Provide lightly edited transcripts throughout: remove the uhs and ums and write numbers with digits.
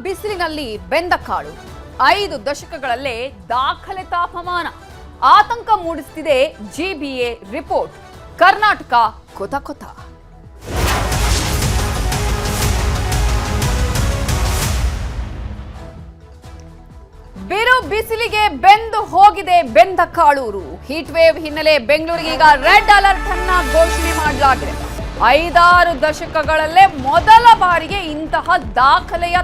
ಬಿಸಿಲಿನಲ್ಲಿ ಬೆಂದ ಕಾಳು 5 ದಶಕಗಳಲ್ಲೇ ದಾಖಲೆ ತಾಪಮಾನ ಆತಂಕ ಮೂಡಿಸುತ್ತಿದೆ ಜಿಬಿಎ ರಿಪೋರ್ಟ್. ಕರ್ನಾಟಕ ಕೊತ ಕೊತ. ಬಿರು ಬಿಸಿಲಿಗೆ ಬೆಂದು ಹೋಗಿದೆ ಬೆಂದ ಕಾಳೂರು. ಹೀಟ್ ವೇವ್ ಹಿನ್ನೆಲೆ ಬೆಂಗಳೂರಿಗೆ ಈಗ ರೆಡ್ ಅಲರ್ಟ್ ಅನ್ನ ಘೋಷಣೆ ಮಾಡಲಾಗಿದೆ. 5-6 ದಶಕಗಳಲ್ಲೇ ಮೊದಲ ಬಾರಿಗೆ ಇಂತಹ ದಾಖಲೆಯ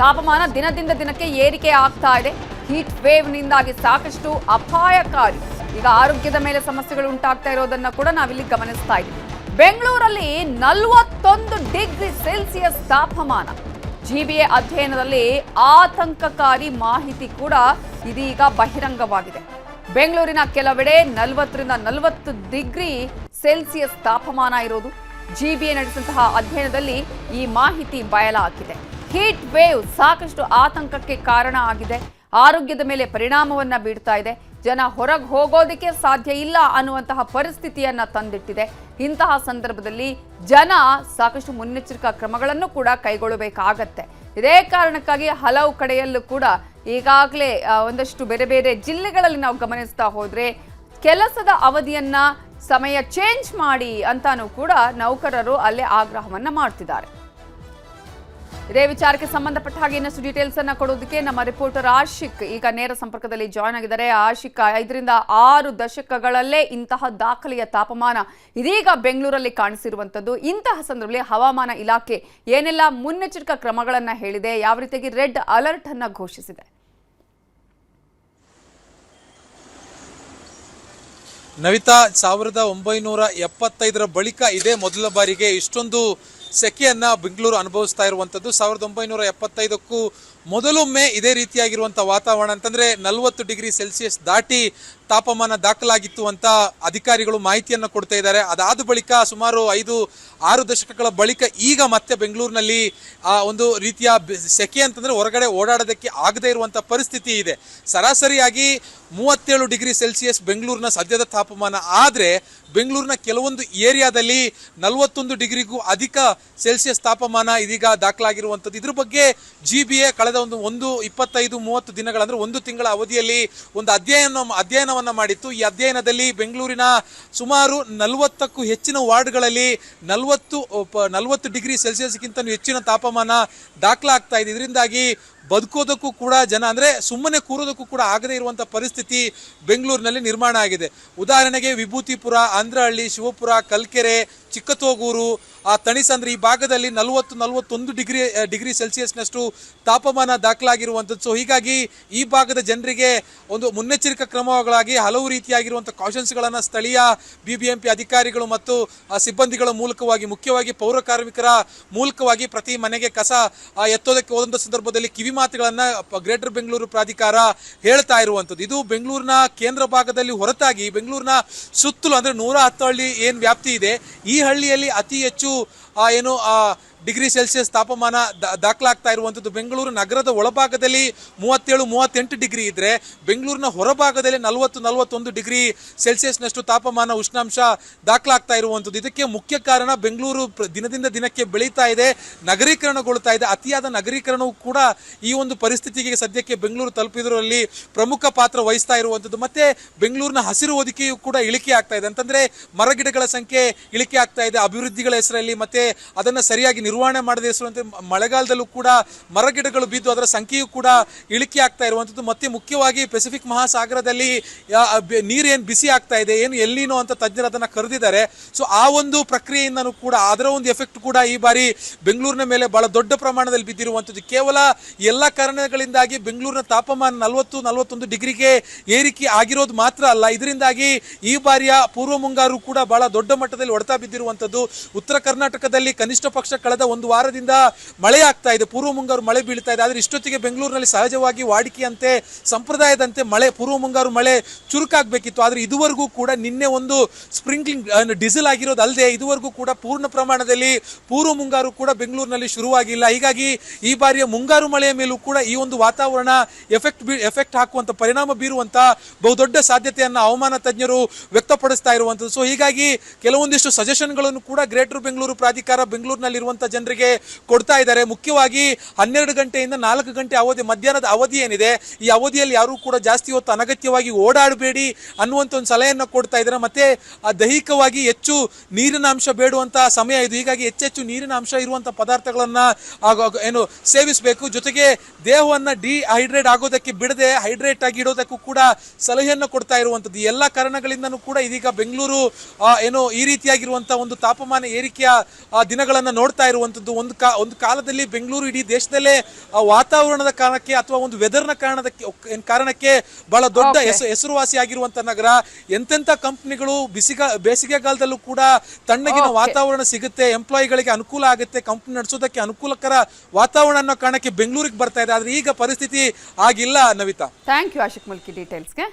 ತಾಪಮಾನ ದಿನದಿಂದ ದಿನಕ್ಕೆ ಏರಿಕೆ ಆಗ್ತಾ ಇದೆ. ಹೀಟ್ ವೇವ್ ನಿಂದಾಗಿ ಸಾಕಷ್ಟು ಅಪಾಯಕಾರಿ ಈಗ ಆರೋಗ್ಯದ ಮೇಲೆ ಸಮಸ್ಯೆಗಳು ಉಂಟಾಗ್ತಾ ಇರೋದನ್ನ ಕೂಡ ನಾವಿಲ್ಲಿ ಗಮನಿಸ್ತಾ ಇದ್ದೀವಿ. ಬೆಂಗಳೂರಲ್ಲಿ 41 ಡಿಗ್ರಿ ಸೆಲ್ಸಿಯಸ್ ತಾಪಮಾನ. ಜಿಬಿಎ ಅಧ್ಯಯನದಲ್ಲಿ ಆತಂಕಕಾರಿ ಮಾಹಿತಿ ಕೂಡ ಇದೀಗ ಬಹಿರಂಗವಾಗಿದೆ. ಬೆಂಗಳೂರಿನ ಕೆಲವೆಡೆ 40ರಿಂದ 40 ಡಿಗ್ರಿ ಸೆಲ್ಸಿಯಸ್ ತಾಪಮಾನ ಇರೋದು. ಜಿಬಿಎ ನಡೆಸಿದಂತಹ ಅಧ್ಯಯನದಲ್ಲಿ ಈ ಮಾಹಿತಿ ಬಯಲಾಗಿದೆ. ಹೀಟ್ ವೇವ್ ಸಾಕಷ್ಟು ಆತಂಕಕ್ಕೆ ಕಾರಣ ಆಗಿದೆ. ಆರೋಗ್ಯದ ಮೇಲೆ ಪರಿಣಾಮವನ್ನ ಬೀರ್ತಾ ಇದೆ. ಜನ ಹೊರಗೆ ಹೋಗೋದಕ್ಕೆ ಸಾಧ್ಯ ಇಲ್ಲ ಅನ್ನುವಂತಹ ಪರಿಸ್ಥಿತಿಯನ್ನ ತಂದಿಟ್ಟಿದೆ. ಇಂತಹ ಸಂದರ್ಭದಲ್ಲಿ ಜನ ಸಾಕಷ್ಟು ಮುನ್ನೆಚ್ಚರಿಕಾ ಕ್ರಮಗಳನ್ನು ಕೂಡ ಕೈಗೊಳ್ಳಬೇಕಾಗತ್ತೆ. ಇದೇ ಕಾರಣಕ್ಕಾಗಿ ಹಲವು ಕಡೆಯಲ್ಲೂ ಕೂಡ ಈಗಾಗಲೇ ಒಂದಷ್ಟು ಬೇರೆ ಬೇರೆ ಜಿಲ್ಲೆಗಳಲ್ಲಿ ನಾವು ಗಮನಿಸ್ತಾ ಹೋದ್ರೆ ಕೆಲಸದ ಅವಧಿಯನ್ನ ಸಮಯ ಚೇಂಜ್ ಮಾಡಿ ಅಂತಾನೂ ಕೂಡ ನೌಕರರು ಅಲ್ಲೇ ಆಗ್ರಹವನ್ನ ಮಾಡ್ತಿದ್ದಾರೆ. ಇದೇ ವಿಚಾರಕ್ಕೆ ಸಂಬಂಧಪಟ್ಟ ಹಾಗೆ ಇನ್ನಷ್ಟು ಡೀಟೇಲ್ಸ್ ಅನ್ನ ಕೊಡೋದಕ್ಕೆ ನಮ್ಮ ರಿಪೋರ್ಟರ್ ಆಶಿಕ್ ಈಗ ನೇರ ಸಂಪರ್ಕದಲ್ಲಿ ಜಾಯ್ನ್ ಆಗಿದ್ದಾರೆ. ಆಶಿಕ್, 5ರಿಂದ 6 ದಶಕಗಳಲ್ಲೇ ಇಂತಹ ದಾಖಲೆಯ ತಾಪಮಾನ ಇದೀಗ ಬೆಂಗಳೂರಲ್ಲಿ ಕಾಣಿಸಿರುವಂತದ್ದು. ಇಂತಹ ಸಂದರ್ಭದಲ್ಲಿ ಹವಾಮಾನ ಇಲಾಖೆ ಏನೆಲ್ಲ ಮುನ್ನೆಚ್ಚರಿಕಾ ಕ್ರಮಗಳನ್ನ ಹೇಳಿದೆ, ಯಾವ ರೀತಿಯಾಗಿ ರೆಡ್ ಅಲರ್ಟ್ ಅನ್ನ ಘೋಷಿಸಿದೆ? ನವಿತಾ, 1975 ಬಳಿಕ ಇದೇ ಮೊದಲ ಬಾರಿಗೆ ಇಷ್ಟೊಂದು ಸೆಕೆಯನ್ನ ಬೆಂಗಳೂರು ಅನುಭವಿಸ್ತಾ ಇರುವಂಥದ್ದು. 1975ಕ್ಕೂ ಮೊದಲೊಮ್ಮೆ ಇದೇ ರೀತಿಯಾಗಿರುವಂಥ ವಾತಾವರಣ ಅಂತಂದರೆ 40 ಡಿಗ್ರಿ ಸೆಲ್ಸಿಯಸ್ ದಾಟಿ ತಾಪಮಾನ ದಾಖಲಾಗಿತ್ತು ಅಂತ ಅಧಿಕಾರಿಗಳು ಮಾಹಿತಿಯನ್ನು ಕೊಡ್ತಾ ಇದ್ದಾರೆ. ಅದಾದ ಬಳಿಕ ಸುಮಾರು 5-6 ದಶಕಗಳ ಬಳಿಕ ಈಗ ಮತ್ತೆ ಬೆಂಗಳೂರಿನಲ್ಲಿ ಒಂದು ರೀತಿಯ ಸೆಕೆ ಅಂತಂದರೆ ಹೊರಗಡೆ ಓಡಾಡೋದಕ್ಕೆ ಆಗದೇ ಇರುವಂಥ ಪರಿಸ್ಥಿತಿ ಇದೆ. ಸರಾಸರಿಯಾಗಿ 37 ಡಿಗ್ರಿ ಸೆಲ್ಸಿಯಸ್ ಬೆಂಗಳೂರಿನ ಸದ್ಯದ ತಾಪಮಾನ ಆದರೆ ಬೆಂಗಳೂರಿನ ಕೆಲವೊಂದು ಏರಿಯಾದಲ್ಲಿ 41 ಡಿಗ್ರಿಗೂ ಅಧಿಕ ಸೆಲ್ಸಿಯಸ್ ತಾಪಮಾನ ಇದೀಗ ದಾಖಲಾಗಿರುವಂಥದ್ದು. ಇದ್ರ ಬಗ್ಗೆ ಜಿಬಿಎ ಕಳೆದ ಒಂದು 25-30 ದಿನಗಳ ಅಂದರೆ 1 ತಿಂಗಳ ಅವಧಿಯಲ್ಲಿ ಒಂದು ಅಧ್ಯಯನವನ್ನು ಮಾಡಿತ್ತು. ಈ ಅಧ್ಯಯನದಲ್ಲಿ ಬೆಂಗಳೂರಿನ ಸುಮಾರು 40ಕ್ಕೂ ಹೆಚ್ಚಿನ ವಾರ್ಡ್ಗಳಲ್ಲಿ 40 ಡಿಗ್ರಿ ಸೆಲ್ಸಿಯಸ್ಗಿಂತ ಹೆಚ್ಚಿನ ತಾಪಮಾನ ದಾಖಲಾಗ್ತಾ ಇದೆ. ಇದರಿಂದಾಗಿ ಬದುಕೋದಕ್ಕೂ ಕೂಡ ಜನ ಅಂದರೆ ಸುಮ್ಮನೆ ಕೂರೋದಕ್ಕೂ ಕೂಡ ಆಗದೇ ಇರುವಂಥ ಪರಿಸ್ಥಿತಿ ಬೆಂಗಳೂರಿನಲ್ಲಿ ನಿರ್ಮಾಣ ಆಗಿದೆ. ಉದಾಹರಣೆಗೆ ವಿಭೂತಿಪುರ, ಆಂಧ್ರಹಳ್ಳಿ, ಶಿವಪುರ, ಕಲ್ಕೆರೆ, ಚಿಕ್ಕತೋಗೂರು, ತಣಿಸಂದ್ರ ಈ ಭಾಗದಲ್ಲಿ 40-41 ಡಿಗ್ರಿ ಸೆಲ್ಸಿಯಸ್ನಷ್ಟು ತಾಪಮಾನ ದಾಖಲಾಗಿರುವಂಥದ್ದು. ಸೊ ಹೀಗಾಗಿ ಈ ಭಾಗದ ಜನರಿಗೆ ಒಂದು ಮುನ್ನೆಚ್ಚರಿಕಾ ಕ್ರಮಗಳಾಗಿ ಹಲವು ರೀತಿಯಾಗಿರುವಂಥ ಕಾಷನ್ಸ್ಗಳನ್ನು ಸ್ಥಳೀಯ BBMP ಅಧಿಕಾರಿಗಳು ಮತ್ತು ಸಿಬ್ಬಂದಿಗಳ ಮೂಲಕವಾಗಿ, ಮುಖ್ಯವಾಗಿ ಪೌರ ಕಾರ್ಮಿಕರ ಮೂಲಕವಾಗಿ ಪ್ರತಿ ಮನೆಗೆ ಕಸ ಎತ್ತೋದಕ್ಕೆ ಹೋದಂಥ ಸಂದರ್ಭದಲ್ಲಿ ಕಿವಿ ಮಾತುಗಳನ್ನು ಗ್ರೇಟರ್ ಬೆಂಗಳೂರು ಪ್ರಾಧಿಕಾರ ಹೇಳ್ತಾ ಇರುವಂಥದ್ದು. ಇದು ಬೆಂಗಳೂರಿನ ಕೇಂದ್ರ ಭಾಗದಲ್ಲಿ ಹೊರತಾಗಿ ಬೆಂಗಳೂರಿನ ಸುತ್ತಲೂ ಅಂದರೆ 110 ಹಳ್ಳಿ ಏನು ವ್ಯಾಪ್ತಿ ಇದೆ, ಈ ಹಳ್ಳಿಯಲ್ಲಿ ಅತಿ ಹೆಚ್ಚು ಡಿಗ್ರಿ ಸೆಲ್ಸಿಯಸ್ ತಾಪಮಾನ ದಾಖಲಾಗ್ತಾ ಇರುವಂಥದ್ದು. ಬೆಂಗಳೂರು ನಗರದ ಒಳಭಾಗದಲ್ಲಿ 37-38 ಡಿಗ್ರಿ ಇದ್ದರೆ ಬೆಂಗಳೂರಿನ ಹೊರಭಾಗದಲ್ಲಿ 40-41 ಡಿಗ್ರಿ ಸೆಲ್ಸಿಯಸ್ನಷ್ಟು ತಾಪಮಾನ ಉಷ್ಣಾಂಶ ದಾಖಲಾಗ್ತಾ ಇರುವಂಥದ್ದು. ಇದಕ್ಕೆ ಮುಖ್ಯ ಕಾರಣ ಬೆಂಗಳೂರು ದಿನದಿಂದ ದಿನಕ್ಕೆ ಬೆಳೀತಾ ಇದೆ, ನಗರೀಕರಣಗೊಳ್ತಾ ಇದೆ. ಅತಿಯಾದ ನಗರೀಕರಣವು ಕೂಡ ಈ ಒಂದು ಪರಿಸ್ಥಿತಿಗೆ ಸದ್ಯಕ್ಕೆ ಬೆಂಗಳೂರು ತಲುಪಿದರಲ್ಲಿ ಪ್ರಮುಖ ಪಾತ್ರ ವಹಿಸ್ತಾ ಇರುವಂಥದ್ದು. ಮತ್ತೆ ಬೆಂಗಳೂರಿನ ಹಸಿರು ಹೊದಿಕೆಯು ಕೂಡ ಇಳಿಕೆ ಆಗ್ತಾ ಇದೆ. ಅಂತಂದರೆ ಮರಗಿಡಗಳ ಸಂಖ್ಯೆ ಇಳಿಕೆ ಆಗ್ತಾ ಇದೆ ಅಭಿವೃದ್ಧಿಗಳ ಹೆಸರಲ್ಲಿ. ಮತ್ತೆ ಅದನ್ನು ಸರಿಯಾಗಿ ನಿರ್ವಹಣೆ ಮಾಡದೇ ಹೆಸರುವಂತೆ ಮಳೆಗಾಲದಲ್ಲೂ ಕೂಡ ಮರಗಿಡಗಳು ಬಿದ್ದು ಅದರ ಸಂಖ್ಯೆಯು ಕೂಡ ಇಳಿಕೆ ಆಗ್ತಾ ಇರುವಂಥದ್ದು. ಮತ್ತೆ ಮುಖ್ಯವಾಗಿ ಪೆಸಿಫಿಕ್ ಮಹಾಸಾಗರದಲ್ಲಿ ನೀರೇನು ಬಿಸಿ ಆಗ್ತಾ ಇದೆ, ಏನು ಎಲ್ಲಿನೋ ಅಂತ ತಜ್ಞರು ಅದನ್ನು ಕರೆದಿದ್ದಾರೆ. ಸೊ ಆ ಒಂದು ಪ್ರಕ್ರಿಯೆಯಿಂದನೂ ಕೂಡ ಅದರ ಒಂದು ಎಫೆಕ್ಟ್ ಕೂಡ ಈ ಬಾರಿ ಬೆಂಗಳೂರಿನ ಮೇಲೆ ಬಹಳ ದೊಡ್ಡ ಪ್ರಮಾಣದಲ್ಲಿ ಬಿದ್ದಿರುವಂಥದ್ದು. ಕೇವಲ ಎಲ್ಲ ಕಾರಣಗಳಿಂದಾಗಿ ಬೆಂಗಳೂರಿನ ತಾಪಮಾನ 40-41 ಡಿಗ್ರಿಗೆ ಏರಿಕೆ ಆಗಿರೋದು ಮಾತ್ರ ಅಲ್ಲ, ಇದರಿಂದಾಗಿ ಈ ಬಾರಿಯ ಪೂರ್ವ ಮುಂಗಾರು ಕೂಡ ಬಹಳ ದೊಡ್ಡ ಮಟ್ಟದಲ್ಲಿ ಹೊಡೆತ ಬಿದ್ದಿರುವಂಥದ್ದು. ಉತ್ತರ ಕರ್ನಾಟಕದಲ್ಲಿ ಕನಿಷ್ಠ ಪಕ್ಷ ಕಳೆದ 1 ವಾರದಿಂದ ಮಳೆ ಆಗ್ತಾ ಇದೆ, ಪೂರ್ವ ಮುಂಗಾರು ಮಳೆ ಬೀಳ್ತಾ ಇದೆ. ಆದರೆ ಇಷ್ಟೊತ್ತಿಗೆ ಬೆಂಗಳೂರಿನಲ್ಲಿ ಸಹಜವಾಗಿ ವಾಡಿಕೆಯಂತೆ ಸಂಪ್ರದಾಯದಂತೆ ಪೂರ್ವ ಮುಂಗಾರು ಮಳೆ ಚುರುಕಾಗಬೇಕಿತ್ತು. ಆದರೆ ಇದುವರೆಗೂ ಕೂಡ ನಿನ್ನೆ ಒಂದು ಸ್ಪ್ರಿಂಕ್ಲಿಂಗ್ ಡೀಸೆಲ್ ಆಗಿರೋದಲ್ಲದೆ ಇದುವರೆಗೂ ಕೂಡ ಪೂರ್ಣ ಪ್ರಮಾಣದಲ್ಲಿ ಪೂರ್ವ ಮುಂಗಾರು ಕೂಡ ಬೆಂಗಳೂರಿನಲ್ಲಿ ಶುರುವಾಗಿಲ್ಲ. ಹೀಗಾಗಿ ಈ ಬಾರಿಯ ಮುಂಗಾರು ಮಳೆಯ ಮೇಲೂ ಕೂಡ ಈ ಒಂದು ವಾತಾವರಣ ಎಫೆಕ್ಟ್ ಹಾಕುವಂತ ಪರಿಣಾಮ ಬೀರುವಂತ ಬಹುದೊಡ್ಡ ಸಾಧ್ಯತೆಯನ್ನು ಹವಾಮಾನ ತಜ್ಞರು ವ್ಯಕ್ತಪಡಿಸ್ತಾ ಇರುವಂಥದ್ದು. ಸೊ ಹೀಗಾಗಿ ಕೆಲವೊಂದಿಷ್ಟು ಸಜೆಷನ್ಗಳನ್ನು ಕೂಡ ಗ್ರೇಟರ್ ಬೆಂಗಳೂರು ಪ್ರಾಧಿಕಾರ ಬೆಂಗಳೂರಿನಲ್ಲಿರುವಂಥ ಜನರಿಗೆ ಕೊಡ್ತಾ ಇದ್ದಾರೆ. ಮುಖ್ಯವಾಗಿ 12 ಗಂಟೆಯಿಂದ 4 ಗಂಟೆ ಅವಧಿ, ಮಧ್ಯಾಹ್ನದ ಅವಧಿ ಏನಿದೆ, ಈ ಅವಧಿಯಲ್ಲಿ ಯಾರು ಕೂಡ ಜಾಸ್ತಿ ಹೊತ್ತು ಅನಗತ್ಯವಾಗಿ ಓಡಾಡಬೇಡಿ ಅನ್ನುವಂಥ ಒಂದು ಸಲಹೆಯನ್ನು ಕೊಡ್ತಾ ಇದ್ದಾರೆ. ಮತ್ತೆ ದೈಹಿಕವಾಗಿ ಹೆಚ್ಚು ನೀರಿನ ಅಂಶ ಬೇಡುವಂತ ಸಮಯ ಇದು. ಹೀಗಾಗಿ ಹೆಚ್ಚೆಚ್ಚು ನೀರಿನ ಅಂಶ ಇರುವಂತ ಪದಾರ್ಥಗಳನ್ನ ಏನು ಸೇವಿಸಬೇಕು. ಜೊತೆಗೆ ದೇಹವನ್ನ ಡಿಹೈಡ್ರೇಟ್ ಆಗೋದಕ್ಕೆ ಬಿಡದೆ ಹೈಡ್ರೇಟ್ ಆಗಿ ಇಡೋದಕ್ಕೂ ಕೂಡ ಸಲಹೆಯನ್ನು ಕೊಡ್ತಾ ಇರುವಂತದ್ದು. ಎಲ್ಲ ಕಾರಣಗಳಿಂದನೂ ಕೂಡ ಇದೀಗ ಬೆಂಗಳೂರು ಏನು ಈ ರೀತಿಯಾಗಿರುವಂತಹ ಒಂದು ತಾಪಮಾನ ಏರಿಕೆಯ ದಿನಗಳನ್ನ ನೋಡ್ತಾ ಇರುವಂತದ್ದು. ಒಂದು ಕಾಲದಲ್ಲಿ ಬೆಂಗಳೂರು ಇಡೀ ದೇಶದಲ್ಲೇ ವಾತಾವರಣದ ಕಾರಣಕ್ಕೆ ಅಥವಾ ಒಂದು ವೆದರ್ನ ಕಾರಣಕ್ಕೆ ಬಹಳ ದೊಡ್ಡ ಹೆಸರುವಾಸಿ ಆಗಿರುವಂತ ನಗರ. ಎಂತೆಂತ ಕಂಪನಿಗಳು ಬೇಸಿಗೆಗಾಲದಲ್ಲೂ ಕೂಡ ತಣ್ಣಗಿನ ವಾತಾವರಣ ಸಿಗುತ್ತೆ, ಎಂಪ್ಲಾಯಿಗಳಿಗೆ ಅನುಕೂಲ ಆಗುತ್ತೆ, ಕಂಪನಿ ನಡೆಸೋದಕ್ಕೆ ಅನುಕೂಲಕರ ವಾತಾವರಣ ಅನ್ನೋ ಕಾರಣಕ್ಕೆ ಬೆಂಗಳೂರಿಗೆ ಬರ್ತಾ ಇದೆ. ಆದ್ರೆ ಈಗ ಪರಿಸ್ಥಿತಿ ಆಗಿಲ್ಲ ನವಿತಾ. Thank you Ashik Mulki ಡೀಟೇಲ್ಸ್ಗೆ.